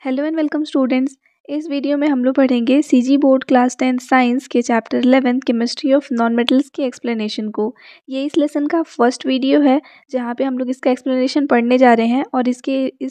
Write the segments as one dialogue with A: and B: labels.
A: Hello and welcome students. इस video में हम लोग पढ़ेंगे सीजी बोर्ड क्लास 10 साइंस के chapter 11 chemistry of non metals की एक्सप्लेनेशन को। ये इस लेसन का फर्स्ट वीडियो है जहाँ पे हम लोग इसका एक्सप्लेनेशन पढ़ने जा रहे हैं और इस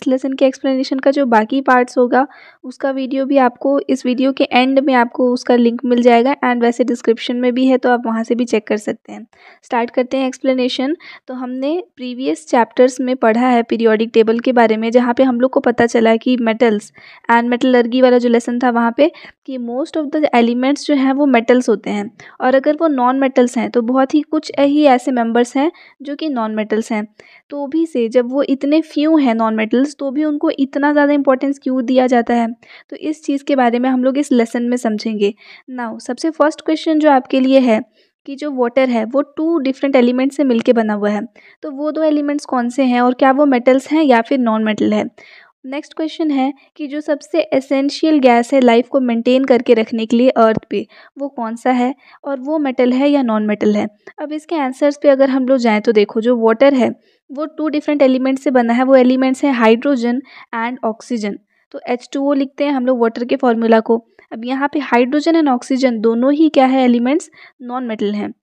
A: लेसन के एक्सप्लेनेशन का जो बाकी पार्ट्स होगा उसका वीडियो भी आपको इस वीडियो के एंड में आपको उसका लिंक मिल जाएगा एंड वैसे डिस्क्रिप्शन में भी है, तो आप वहाँ से भी चेक कर सकते हैं। स्टार्ट करते हैं एक्सप्लेनेशन। तो हमने प्रीवियस चैप्टर्स में पढ़ा है पीरियोडिक टेबल के बारे में, जहाँ पे हम लोग को पता चला कि मेटल्स एंड मेटलर्जी वाला जो लेसन था वहाँ पे कि मोस्ट ऑफ द एलिमेंट्स जो हैं वो मेटल्स होते हैं, और अगर वो नॉन मेटल्स हैं तो बहुत ही कुछ ही ऐसे मेंबर्स हैं जो कि नॉन मेटल्स हैं। तो भी से जब वो इतने फ्यू हैं नॉन मेटल्स, तो भी उनको इतना ज़्यादा इंपॉर्टेंस क्यों दिया जाता है, तो इस चीज़ के बारे में हम लोग इस लेसन में समझेंगे। नाउ सबसे फर्स्ट क्वेश्चन जो आपके लिए है कि जो वाटर है वो टू डिफरेंट एलिमेंट्स से मिलके बना हुआ है, तो वो दो एलिमेंट्स कौन से हैं और क्या वो मेटल्स हैं या फिर नॉन मेटल है। नेक्स्ट क्वेश्चन है कि जो सबसे एसेंशियल गैस है लाइफ को मेंटेन करके रखने के लिए अर्थ पे, वो कौन सा है और वो मेटल है या नॉन मेटल है। अब इसके आंसर्स पे अगर हम लोग जाएँ तो देखो, जो वाटर है वो टू डिफरेंट एलिमेंट से बना है। वो एलिमेंट्स हैं हाइड्रोजन एंड ऑक्सीजन। तो H2O लिखते हैं हम लोग वाटर के फॉर्मूला को। अब यहाँ पे हाइड्रोजन एंड ऑक्सीजन दोनों ही क्या है, एलिमेंट्स नॉन मेटल हैं।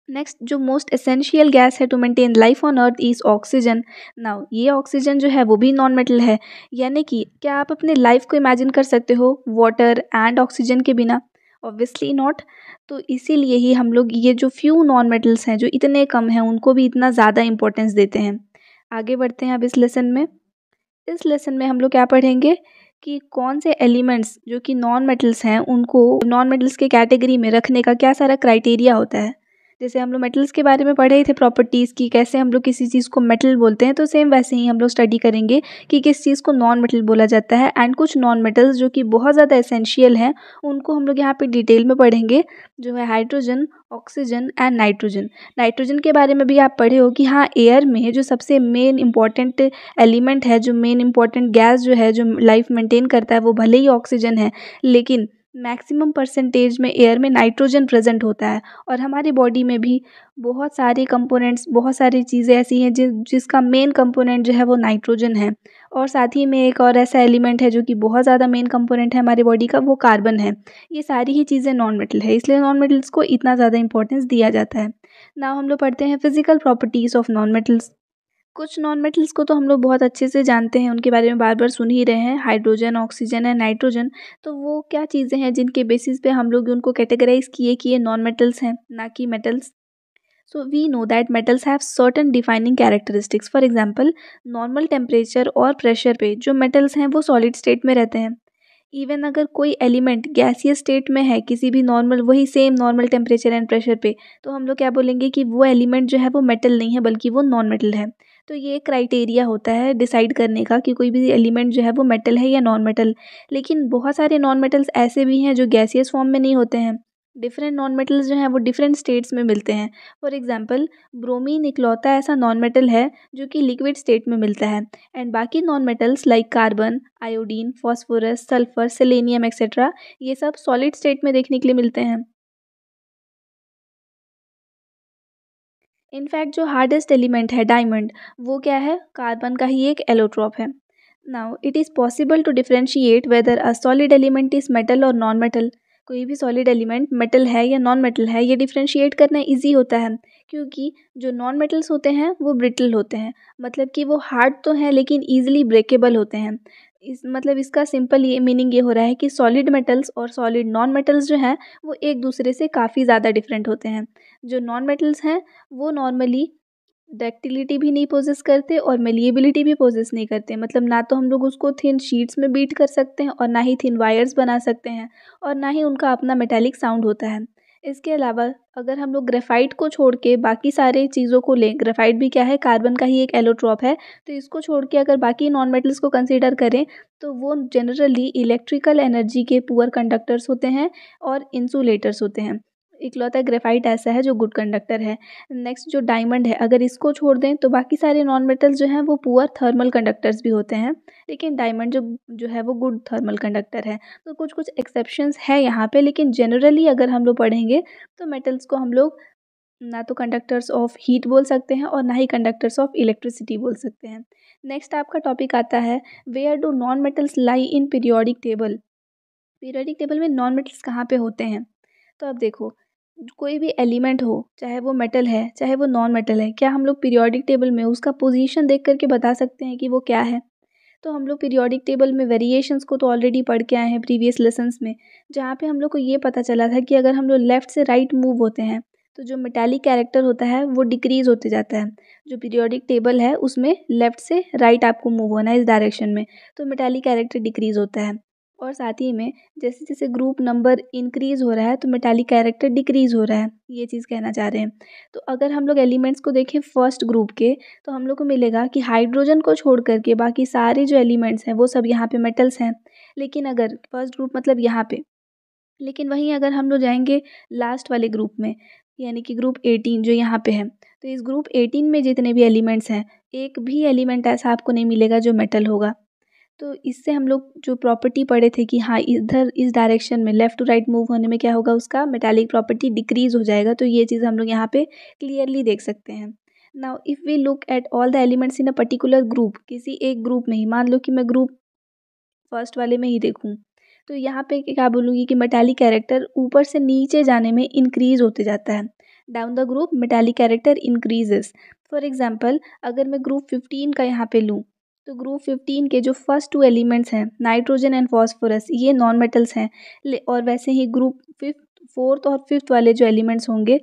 A: नेक्स्ट, जो मोस्ट एसेंशियल गैस है to maintain life on earth is oxygen. Now ये ऑक्सीजन जो है वो भी नॉन मेटल है, यानी कि क्या आप अपने लाइफ को इमेजिन कर सकते हो वाटर एंड ऑक्सीजन के बिना? Obviously not. तो इसीलिए ही हम लोग ये जो फ्यू नॉन मेटल्स हैं जो इतने कम हैं उनको भी इतना ज़्यादा इंपॉर्टेंस देते हैं। आगे बढ़ते हैं अब इस लेसन में। इस लेसन में हम लोग क्या पढ़ेंगे कि कौन से एलिमेंट्स जो कि नॉन मेटल्स हैं उनको नॉन मेटल्स के कैटेगरी में रखने का क्या सारा क्राइटेरिया होता है। जैसे हम लोग मेटल्स के बारे में पढ़े ही थे, प्रॉपर्टीज़ की, कैसे हम लोग किसी चीज़ को मेटल बोलते हैं, तो सेम वैसे ही हम लोग स्टडी करेंगे कि किस चीज़ को नॉन मेटल बोला जाता है। एंड कुछ नॉन मेटल्स जो कि बहुत ज़्यादा एसेंशियल हैं उनको हम लोग यहाँ पे डिटेल में पढ़ेंगे, जो है hydrogen, oxygen and nitrogen. Nitrogen के बारे में भी आप पढ़े हो कि हाँ, एयर में जो सबसे मेन इंपॉर्टेंट एलिमेंट है, जो मेन इंपॉर्टेंट गैस जो है जो लाइफ मेंटेन करता है, वो भले ही ऑक्सीजन है लेकिन मैक्सिमम परसेंटेज में एयर में नाइट्रोजन प्रेजेंट होता है। और हमारी बॉडी में भी बहुत सारे कंपोनेंट्स, बहुत सारी चीज़ें ऐसी हैं जिसका मेन कंपोनेंट जो है वो नाइट्रोजन है। और साथ ही में एक और ऐसा एलिमेंट है जो कि बहुत ज़्यादा मेन कंपोनेंट है हमारी बॉडी का, वो कार्बन है। ये सारी ही चीज़ें नॉन मेटल है, इसलिए नॉन मेटल्स को इतना ज़्यादा इंपॉर्टेंस दिया जाता है। नाउ हम लोग पढ़ते हैं physical properties of non metals. कुछ नॉन मेटल्स को तो हम लोग बहुत अच्छे से जानते हैं, उनके बारे में बार बार सुन ही रहे हैं, हाइड्रोजन, ऑक्सीजन एंड नाइट्रोजन। तो वो क्या चीज़ें हैं जिनके बेसिस पे हम लोग उनको कैटेगराइज किए कि ये नॉन मेटल्स हैं, ना कि metals. So we know that metals have certain defining characteristics. For example, normal temperature और प्रेशर पे जो मेटल्स हैं वो सॉलिड स्टेट में रहते हैं। इवन अगर कोई एलिमेंट गैसियस स्टेट में है किसी भी नॉर्मल, वही same normal temperature and pressure पे, तो हम लोग क्या बोलेंगे कि वो एलिमेंट जो है वो मेटल नहीं है बल्कि वो नॉन मेटल है। तो ये क्राइटेरिया होता है डिसाइड करने का कि कोई भी एलिमेंट जो है वो मेटल है या नॉन मेटल। लेकिन बहुत सारे नॉन मेटल्स ऐसे भी हैं जो गैसियस फॉर्म में नहीं होते हैं। डिफरेंट नॉन मेटल्स जो हैं वो डिफरेंट स्टेट्स में मिलते हैं। फॉर एग्जांपल, ब्रोमीन इकलौता ऐसा नॉन मेटल है जो कि लिक्विड स्टेट में मिलता है। एंड बाकी non metals like carbon, iodine, phosphorus, sulphur, selenium etcetera, ये सब सॉलिड स्टेट में देखने के लिए मिलते हैं। इनफैक्ट जो हार्डेस्ट एलिमेंट है डायमंड, वो क्या है, कार्बन का ही एक एलोट्रॉप है। Now it is possible to differentiate whether a solid element is metal और नॉन मेटल। कोई भी सॉलिड एलिमेंट मेटल है या नॉन मेटल है, ये डिफरेंशिएट करना इजी होता है, क्योंकि जो नॉन मेटल्स होते हैं वो ब्रिटल होते हैं। मतलब कि वो हार्ड तो हैं लेकिन ईजिली ब्रेकेबल होते हैं। इस मतलब इसका सिंपल ये मीनिंग ये हो रहा है कि सॉलिड मेटल्स और सॉलिड नॉन मेटल्स जो हैं वो एक दूसरे से काफ़ी ज़्यादा डिफरेंट होते हैं। जो नॉन मेटल्स हैं वो नॉर्मली डक्टिलिटी भी नहीं पोजेस करते और मेलिएबिलिटी भी पोजेस नहीं करते। मतलब ना तो हम लोग उसको थिन शीट्स में बीट कर सकते हैं और ना ही थिन वायर्स बना सकते हैं, और ना ही उनका अपना मेटालिक साउंड होता है। इसके अलावा अगर हम लोग ग्रेफाइट को छोड़ के बाकी सारे चीज़ों को लें, ग्रेफाइट भी क्या है, कार्बन का ही एक एलोट्रॉप है, तो इसको छोड़ के अगर बाकी नॉन मेटल्स को कंसीडर करें तो वो जनरली इलेक्ट्रिकल एनर्जी के पुअर कंडक्टर्स होते हैं और इंसुलेटर्स होते हैं। इकलौता ग्रेफाइट ऐसा है जो गुड कंडक्टर है। नेक्स्ट जो डायमंड है, अगर इसको छोड़ दें तो बाकी सारे नॉन मेटल्स जो हैं वो पुअर थर्मल कंडक्टर्स भी होते हैं, लेकिन डायमंड जो जो है वो गुड थर्मल कंडक्टर है। तो कुछ कुछ एक्सेप्शंस है यहाँ पे, लेकिन जनरली अगर हम लोग पढ़ेंगे तो मेटल्स को हम लोग ना तो कंडक्टर्स ऑफ हीट बोल सकते हैं और ना ही कंडक्टर्स ऑफ इलेक्ट्रिसिटी बोल सकते हैं। नेक्स्ट आपका टॉपिक आता है where do non metals lie in periodic table. Periodic table में नॉन मेटल्स कहाँ पे होते हैं? तो अब देखो, कोई भी एलिमेंट हो, चाहे वो मेटल है चाहे वो नॉन मेटल है, क्या हम लोग पीरियोडिक टेबल में उसका पोजीशन देख करके बता सकते हैं कि वो क्या है? तो हम लोग पीरियोडिक टेबल में वेरिएशंस को तो ऑलरेडी पढ़ के आए हैं प्रीवियस लेसन्स में, जहाँ पे हम लोग को ये पता चला था कि अगर हम लोग लेफ़्ट से राइट मूव होते हैं तो जो मेटालिक कैरेक्टर होता है वो डिक्रीज़ होते जाता है। जो पीरियोडिक टेबल है उसमें लेफ़्ट से राइट आपको मूव होना है इस डायरेक्शन में, तो मेटालिक कैरेक्टर डिक्रीज़ होता है। और साथ ही में जैसे जैसे ग्रुप नंबर इंक्रीज़ हो रहा है तो मेटालिक कैरेक्टर डिक्रीज़ हो रहा है, ये चीज़ कहना चाह रहे हैं। तो अगर हम लोग एलिमेंट्स को देखें फर्स्ट ग्रुप के, तो हम लोग को मिलेगा कि हाइड्रोजन को छोड़ करके बाकी सारे जो एलिमेंट्स हैं वो सब यहाँ पे मेटल्स हैं। लेकिन अगर फर्स्ट ग्रुप मतलब यहाँ पे, लेकिन वहीं अगर हम लोग जाएंगे लास्ट वाले ग्रुप में, यानी कि ग्रुप 18 जो यहाँ पे है, तो इस ग्रुप 18 में जितने भी एलिमेंट्स हैं, एक भी एलिमेंट ऐसा आपको नहीं मिलेगा जो मेटल होगा। तो इससे हम लोग जो प्रॉपर्टी पढ़े थे कि हाँ इधर इस डायरेक्शन में लेफ़्ट टू राइट मूव होने में क्या होगा, उसका मेटालिक प्रॉपर्टी डिक्रीज़ हो जाएगा, तो ये चीज़ हम लोग यहाँ पे क्लियरली देख सकते हैं। Now if we look at all the elements in a particular group, किसी एक ग्रुप में ही, मान लो कि मैं ग्रुप फर्स्ट वाले में ही देखूँ, तो यहाँ पे क्या बोलूँगी कि मेटालिक कैरेक्टर ऊपर से नीचे जाने में इंक्रीज़ होते जाता है। Down the group metallic character increases. For example अगर मैं ग्रुप 15 का यहाँ पे लूँ, तो ग्रुप 15 के जो फर्स्ट टू एलिमेंट्स हैं नाइट्रोजन एंड फॉस्फोरस, ये नॉन मेटल्स हैं। और वैसे ही ग्रुप फोर्थ और फिफ्थ वाले जो एलिमेंट्स होंगे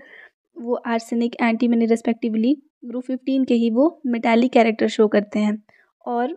A: वो आर्सेनिक एंटीमनी रेस्पेक्टिवली ग्रुप 15 के ही वो मेटालिक कैरेक्टर शो करते हैं और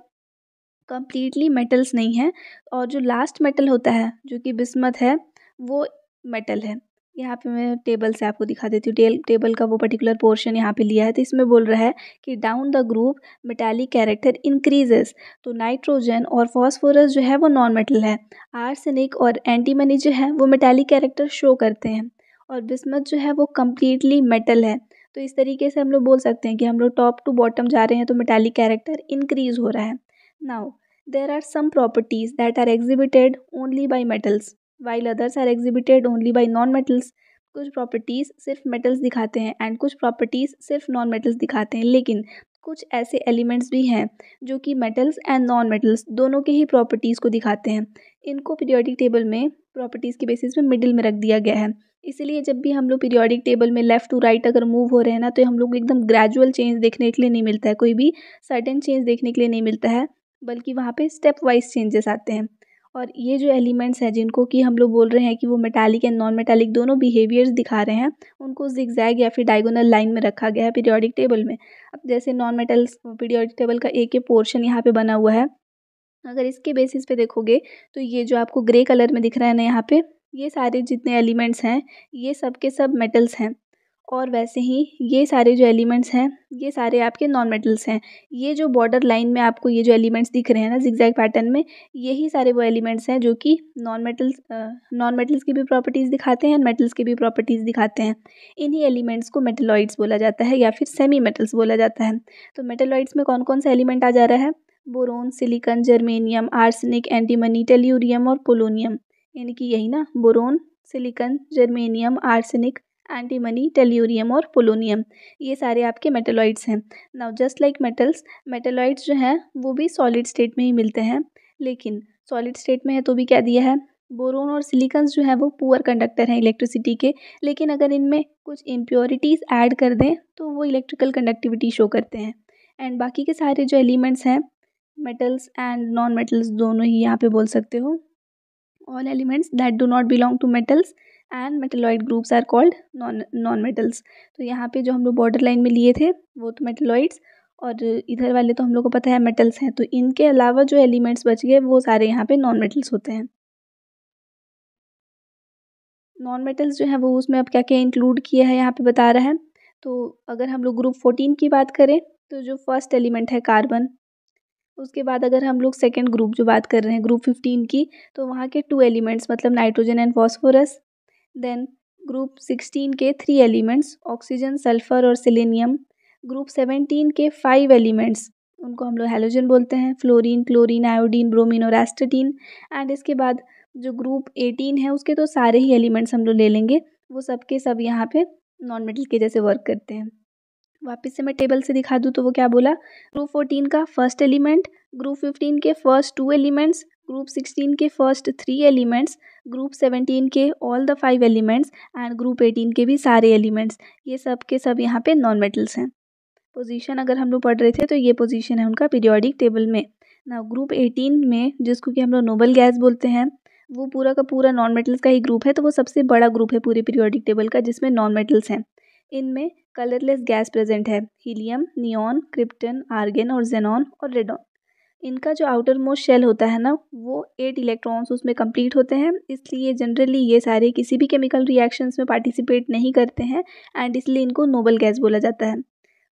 A: कंप्लीटली मेटल्स नहीं है। और जो लास्ट मेटल होता है जो कि बिस्मथ है, वो मेटल है। यहाँ पे मैं टेबल से आपको दिखा देती हूँ, टेबल का वो पर्टिकुलर पोर्शन यहाँ पे लिया है, तो इसमें बोल रहा है कि down the group metallic character increases. तो नाइट्रोजन और फॉस्फोरस जो है वो नॉन मेटल है, आर्सेनिक और एंटीमनी जो है वो मेटालिक कैरेक्टर शो करते हैं, और बिस्मथ जो है वो कम्प्लीटली मेटल है। तो इस तरीके से हम लोग बोल सकते हैं कि हम लोग टॉप टू बॉटम जा रहे हैं तो मेटालिक कैरेक्टर इंक्रीज हो रहा है। Now there are some properties that are exhibited only by metals while others are exhibited only by non-metals। कुछ प्रॉपर्टीज़ सिर्फ मेटल्स दिखाते हैं एंड कुछ प्रॉपर्टीज़ सिर्फ नॉन मेटल्स दिखाते हैं, लेकिन कुछ ऐसे एलिमेंट्स भी हैं जो कि मेटल्स एंड नॉन मेटल्स दोनों के ही प्रॉपर्टीज़ को दिखाते हैं। इनको पीरियोडिक टेबल में प्रॉपर्टीज़ के बेसिस पे मिडिल में रख दिया गया है। इसीलिए जब भी हम लोग पीरियोडिक टेबल में लेफ़्ट टू राइट अगर मूव हो रहे हैं ना, तो हम लोग एकदम ग्रेजुअल चेंज देखने के लिए नहीं मिलता है, कोई भी सर्टेन चेंज देखने के लिए नहीं मिलता है, बल्कि वहाँ पे स्टेप वाइज चेंजेस आते हैं। और ये जो एलिमेंट्स हैं जिनको कि हम लोग बोल रहे हैं कि वो मेटालिक एंड नॉन मेटालिक दोनों बिहेवियर्स दिखा रहे हैं, उनको जिगजैग या फिर डायगोनल लाइन में रखा गया है पीरियोडिक टेबल में। अब जैसे नॉन मेटल्स पीरियोडिक टेबल का एक पोर्शन यहाँ पे बना हुआ है, अगर इसके बेसिस पे देखोगे तो ये जो आपको ग्रे कलर में दिख रहा है ना यहाँ पे, ये सारे जितने एलिमेंट्स हैं ये सब के सब मेटल्स हैं। और वैसे ही ये सारे जो एलिमेंट्स हैं ये सारे आपके नॉन मेटल्स हैं। ये जो बॉर्डर लाइन में आपको ये जो एलिमेंट्स दिख रहे हैं ना जिगजैग पैटर्न में, यही सारे वो एलिमेंट्स हैं जो कि नॉन मेटल्स की भी प्रॉपर्टीज़ दिखाते हैं, मेटल्स की भी प्रॉपर्टीज़ दिखाते हैं। इन्हीं एलिमेंट्स को मेटलॉइड्स बोला जाता है या फिर सेमी मेटल्स बोला जाता है। तो मेटलॉइड्स में कौन कौन सा एलिमेंट आ जा रहा है? Boron, silicon, germanium, arsenic, antimony, tellurium और पोलोनियम। यानी कि यही ना, boron, silicon, germanium, arsenic, antimony, tellurium और पोलोनियम, ये सारे आपके मेटलॉइड्स हैं। Now just like metals, metalloids जो हैं वो भी सॉलिड स्टेट में ही मिलते हैं, लेकिन सॉलिड स्टेट में है तो भी क्या दिया है, बोरोन और सिलिकॉन्स जो है वो पुअर कंडक्टर हैं इलेक्ट्रिसिटी के, लेकिन अगर इनमें कुछ इम्प्योरिटीज़ ऐड कर दें तो वो इलेक्ट्रिकल कंडक्टिविटी शो करते हैं। एंड बाकी के सारे जो एलिमेंट्स हैं मेटल्स एंड नॉन मेटल्स दोनों ही यहाँ पे बोल सकते हो। All elements that do not belong to metals and metalloid groups are called non metals. तो यहाँ पे जो हम लोग बॉर्डर लाइन में लिए थे वो तो मेटलॉइड्स, और इधर वाले तो हम लोग को पता है मेटल्स हैं, तो इनके अलावा जो एलिमेंट्स बच गए वो सारे यहाँ पे नॉन मेटल्स होते हैं। नॉन मेटल्स जो है वो उसमें अब क्या क्या इंक्लूड किया है यहाँ पे बता रहा है। तो अगर हम लोग ग्रुप 14 की बात करें तो जो फर्स्ट एलिमेंट है कार्बन, उसके बाद अगर हम लोग सेकेंड ग्रुप जो बात कर रहे हैं ग्रुप 15 की, तो वहाँ के 2 एलिमेंट्स मतलब nitrogen and phosphorus. Then group 16 के 3 एलिमेंट्स ऑक्सीजन, सल्फर और सेलेनियम। ग्रुप 17 के 5 एलिमेंट्स, उनको हम लोग हैलोजन बोलते हैं, फ्लोरीन, क्लोरीन, आयोडीन, ब्रोमीन और एस्टेटीन। एंड इसके बाद जो ग्रुप 18 है उसके तो सारे ही एलिमेंट्स हम लोग ले लेंगे, वो सब के सब यहाँ पे नॉन मेटल के जैसे वर्क करते हैं। वापस से मैं टेबल से दिखा दूँ तो वो क्या बोला, ग्रुप 14 का फर्स्ट एलिमेंट, ग्रुप 15 के फर्स्ट 2 एलिमेंट्स, ग्रुप 16 के फर्स्ट 3 एलिमेंट्स, ग्रुप 17 के all the 5 elements and group 18 के भी सारे एलिमेंट्स, ये सब के सब यहाँ पे नॉन मेटल्स हैं। पोजीशन अगर हम लोग पढ़ रहे थे तो ये पोजीशन है उनका पीरियोडिक टेबल में। ना ग्रुप 18 में, जिसको कि हम लोग नोबल गैस बोलते हैं, वो पूरा का पूरा नॉन मेटल्स का ही ग्रुप है, तो वो सबसे बड़ा ग्रुप है पूरे पीरियोडिक टेबल का जिसमें नॉन मेटल्स हैं। इनमें कलरलेस गैस प्रेजेंट है, हीलियम, नियॉन, क्रिप्टन, आर्गन और जेनॉन और रेडॉन। इनका जो आउटर मोस्ट शेल होता है ना, वो 8 इलेक्ट्रॉन्स उसमें कंप्लीट होते हैं, इसलिए जनरली ये सारे किसी भी केमिकल रिएक्शंस में पार्टिसिपेट नहीं करते हैं एंड इसलिए इनको नोबल गैस बोला जाता है।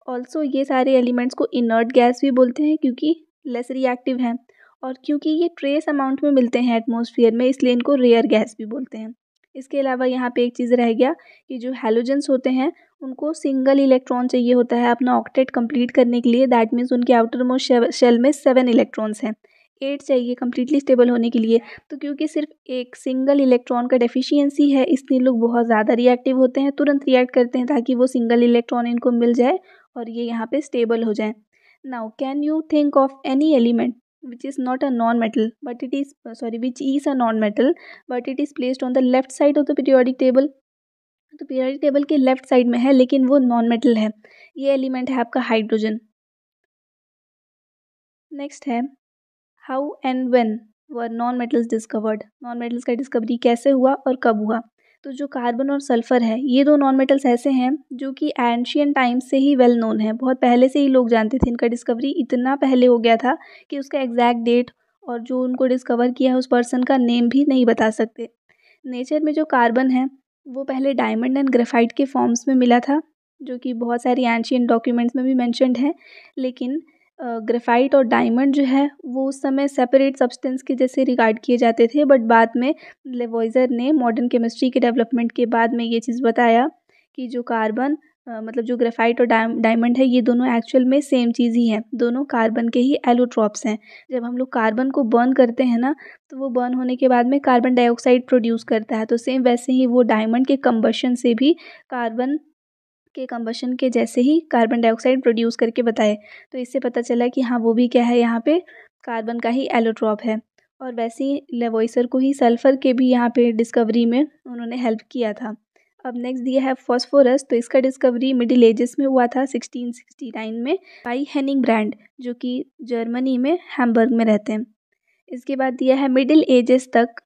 A: ऑल्सो ये सारे एलिमेंट्स को इनर्ट गैस भी बोलते हैं क्योंकि लेस रिएक्टिव हैं, और क्योंकि ये ट्रेस अमाउंट में मिलते हैं एटमॉस्फेयर में इसलिए इनको रेयर गैस भी बोलते हैं। इसके अलावा यहाँ पे एक चीज़ रह गया कि जो हैलोजेंस होते हैं उनको सिंगल इलेक्ट्रॉन चाहिए होता है अपना ऑक्टेट कंप्लीट करने के लिए। दैट मीन्स उनके आउटर मोस्ट शेल में 7 इलेक्ट्रॉन्स हैं, 8 चाहिए कंप्लीटली स्टेबल होने के लिए। तो क्योंकि सिर्फ एक सिंगल इलेक्ट्रॉन का डेफिशिएंसी है इसलिए लोग बहुत ज़्यादा रिएक्टिव होते हैं, तुरंत रिएक्ट करते हैं ताकि वो सिंगल इलेक्ट्रॉन इनको मिल जाए और ये यहाँ पे स्टेबल हो जाए। Now can you think of any element which is not a non-metal but it is which is a non-metal but it is placed on the left side of the periodic table। तो periodic table के left side में है लेकिन वो non metal है। ये element है आपका हाइड्रोजन। नेक्स्ट है how and when were non metals discovered. Non metals का डिस्कवरी कैसे हुआ और कब हुआ। तो जो कार्बन और सल्फर है ये दो नॉन मेटल्स ऐसे हैं जो कि एंशियंट टाइम से ही वेल नोन है, बहुत पहले से ही लोग जानते थे। इनका डिस्कवरी इतना पहले हो गया था कि उसका एग्जैक्ट डेट और जो उनको डिस्कवर किया है उस पर्सन का नेम भी नहीं बता सकते। नेचर में जो कार्बन है वो पहले डायमंड एंड ग्रेफाइट के फॉर्म्स में मिला था, जो कि बहुत सारी एंशियंट डॉक्यूमेंट्स में भी मेंशन्ड है। लेकिन ग्रेफाइट और डायमंड जो है वो उस समय सेपरेट सब्सटेंस के जैसे रिगार्ड किए जाते थे, बट बाद में लेवॉइजर ने मॉडर्न केमिस्ट्री के डेवलपमेंट के बाद में ये चीज़ बताया कि जो कार्बन मतलब जो ग्रेफाइट और डायमंड है ये दोनों एक्चुअल में सेम चीज़ ही हैं, दोनों कार्बन के ही एलोट्रॉप्स हैं। जब हम लोग कार्बन को बर्न करते हैं ना तो वो बर्न होने के बाद में कार्बन डाइऑक्साइड प्रोड्यूस करता है, तो सेम वैसे ही वो डायमंड के कंबशन से भी कार्बन के कंबशन के जैसे ही कार्बन डाइऑक्साइड प्रोड्यूस करके बताए। तो इससे पता चला कि हाँ वो भी क्या है, यहाँ पे कार्बन का ही एलोट्रॉप है। और वैसे ही लेवॉइसर को ही सल्फ़र के भी यहाँ पे डिस्कवरी में उन्होंने हेल्प किया था। अब नेक्स्ट दिया है फॉस्फोरस, तो इसका डिस्कवरी मिडिल एजेस में हुआ था 1669 में बाई हेनिंग ब्रांड, जो कि जर्मनी में हैम्बर्ग में रहते हैं। इसके बाद दिया है मिडिल एजेस तक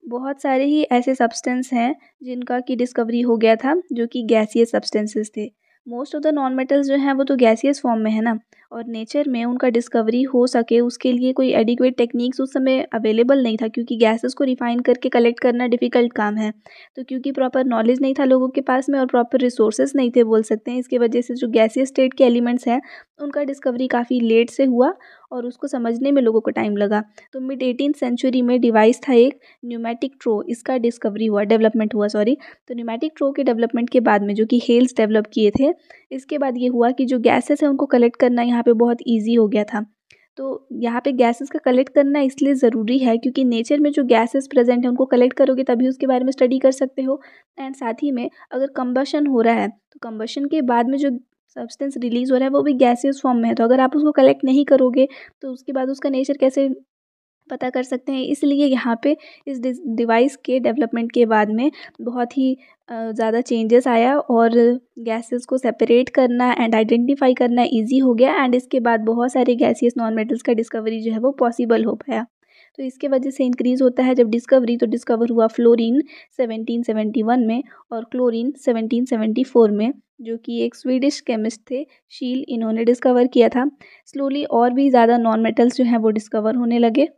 A: बहुत सारे ही ऐसे सब्सटेंस हैं जिनका की डिस्कवरी हो गया था जो कि गैसियस सब्सटेंसेस थे। Most of the non metals जो हैं वो तो गैसियस फॉर्म में है ना, और नेचर में उनका डिस्कवरी हो सके उसके लिए कोई एडिक्वेट टेक्निक्स उस समय अवेलेबल नहीं था, क्योंकि गैसेस को रिफाइन करके कलेक्ट करना डिफ़िकल्ट काम है। तो क्योंकि प्रॉपर नॉलेज नहीं था लोगों के पास में और प्रॉपर रिसोर्सेज नहीं थे बोल सकते हैं, इसकी वजह से जो गैसियस स्टेट के एलिमेंट्स हैं उनका डिस्कवरी काफ़ी लेट से हुआ और उसको समझने में लोगों को टाइम लगा। तो मिड 18th सेंचुरी में डिवाइस था एक न्यूमेटिक ट्रो, इसका डिस्कवरी हुआ, डेवलपमेंट हुआ सॉरी। तो न्यूमेटिक ट्रो के डेवलपमेंट के बाद में जो कि हेल्स डेवलप किए थे, इसके बाद ये हुआ कि जो गैसेस हैं उनको कलेक्ट करना यहाँ पे बहुत ईजी हो गया था। तो यहाँ पे गैसेस का कलेक्ट करना इसलिए ज़रूरी है क्योंकि नेचर में जो गैसेस प्रेजेंट हैं उनको कलेक्ट करोगे तभी उसके बारे में स्टडी कर सकते हो। एंड साथ ही में अगर कंबशन हो रहा है तो कंबशन के बाद में जो सब्सटेंस रिलीज़ हो रहा है वो भी गैसियस फॉर्म में है, तो अगर आप उसको कलेक्ट नहीं करोगे तो उसके बाद उसका नेचर कैसे पता कर सकते हैं। इसलिए यहाँ पे इस डिवाइस के डेवलपमेंट के बाद में बहुत ही ज़्यादा चेंजेस आया और गैसेस को सेपरेट करना एंड आइडेंटिफाई करना इजी हो गया। एंड इसके बाद बहुत सारे गैसियस नॉन मेटल्स का डिस्कवरी जो है वो पॉसिबल हो पाया। तो इसके वजह से इंक्रीज़ होता है जब डिस्कवरी, तो डिस्कवर हुआ फ्लोरीन 1771 में और क्लोरीन 1774 में, जो कि एक स्वीडिश केमिस्ट थे शील, इन्होंने डिस्कवर किया था। स्लोली और भी ज़्यादा नॉन मेटल्स जो हैं वो डिस्कवर होने लगे।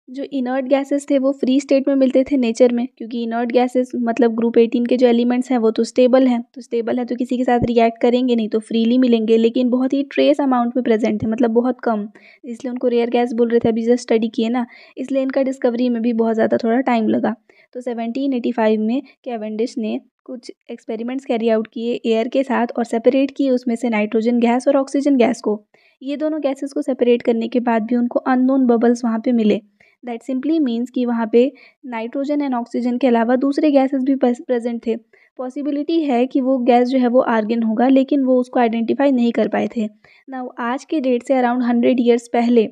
A: जो इनर्ट गैसेस थे वो फ्री स्टेट में मिलते थे नेचर में, क्योंकि इनर्ट गैसेस मतलब ग्रुप 18 के जो एलिमेंट्स हैं वो तो स्टेबल हैं, तो स्टेबल है तो किसी के साथ रिएक्ट करेंगे नहीं, तो फ्रीली मिलेंगे, लेकिन बहुत ही ट्रेस अमाउंट में प्रेजेंट है, मतलब बहुत कम, इसलिए उनको रेयर गैस बोल रहे थे, अभी जस्ट स्टडी किए ना, इसलिए इनका डिस्कवरी में भी बहुत ज़्यादा थोड़ा टाइम लगा। तो 1785 में कैवेंडिश ने कुछ एक्सपेरिमेंट्स कैरी आउट किए एयर के साथ और सेपरेट किए उसमें से नाइट्रोजन गैस और ऑक्सीजन गैस को। ये दोनों गैसेस को सेपरेट करने के बाद भी उनको अननोन बबल्स वहाँ पे मिले। दैट सिंपली मीन्स कि वहाँ पे नाइट्रोजन एंड ऑक्सीजन के अलावा दूसरे गैसेस भी प्रेजेंट थे। पॉसिबिलिटी है कि वो गैस जो है वो आर्गन होगा, लेकिन वो उसको आइडेंटिफाई नहीं कर पाए थे। नाउ आज के डेट से अराउंड 100 ईयर्स पहले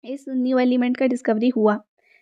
A: इस न्यू एलिमेंट का डिस्कवरी हुआ,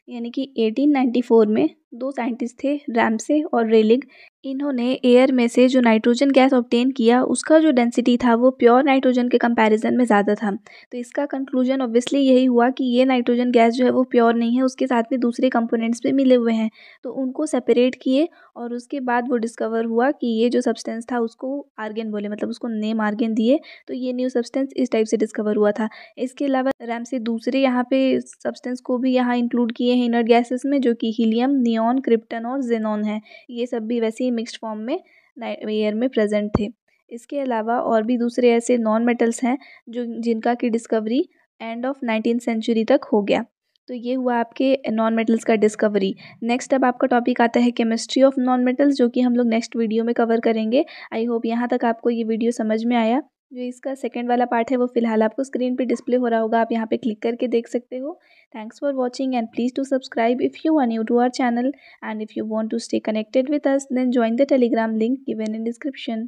A: यानी कि 1894 में दो साइंटिस्ट थे, रैमसे और रेलिग। इन्होंने एयर में से जो नाइट्रोजन गैस ऑब्टेन किया उसका जो डेंसिटी था वो प्योर नाइट्रोजन के कंपैरिजन में ज़्यादा था। तो इसका कंक्लूजन ऑब्वियसली यही हुआ कि ये नाइट्रोजन गैस जो है वो प्योर नहीं है, उसके साथ में दूसरे कंपोनेंट्स भी मिले हुए हैं। तो उनको सेपरेट किए और उसके बाद वो डिस्कवर हुआ कि ये जो सब्सटेंस था उसको आर्गन बोले, मतलब उसको नेम आर्गन दिए। तो ये न्यू सब्सटेंस इस टाइप से डिस्कवर हुआ था। इसके अलावा रैम से दूसरे यहाँ पे सब्सटेंस को भी यहाँ इंक्लूड किए हैं इनर्ट गैसेस में, जो कि हीलियम, नियॉन, क्रिप्टन और जेनॉन है। ये सब भी वैसे ही मिक्स्ड फॉर्म में एयर में प्रेजेंट थे। इसके अलावा और भी दूसरे ऐसे नॉन मेटल्स हैं जो जिनका की discovery end of 19th century तक हो गया। तो ये हुआ आपके नॉन मेटल्स का डिस्कवरी। नेक्स्ट अब आपका टॉपिक आता है केमिस्ट्री ऑफ नॉन मेटल्स, जो कि हम लोग नेक्स्ट वीडियो में कवर करेंगे। आई होप यहाँ तक आपको ये वीडियो समझ में आया। जो इसका सेकंड वाला पार्ट है वो फिलहाल आपको स्क्रीन पे डिस्प्ले हो रहा होगा, आप यहाँ पे क्लिक करके देख सकते हो। Thanks for watching and please to subscribe if you are new to our channel, and if you want to stay connected with us, then join the Telegram link given in description.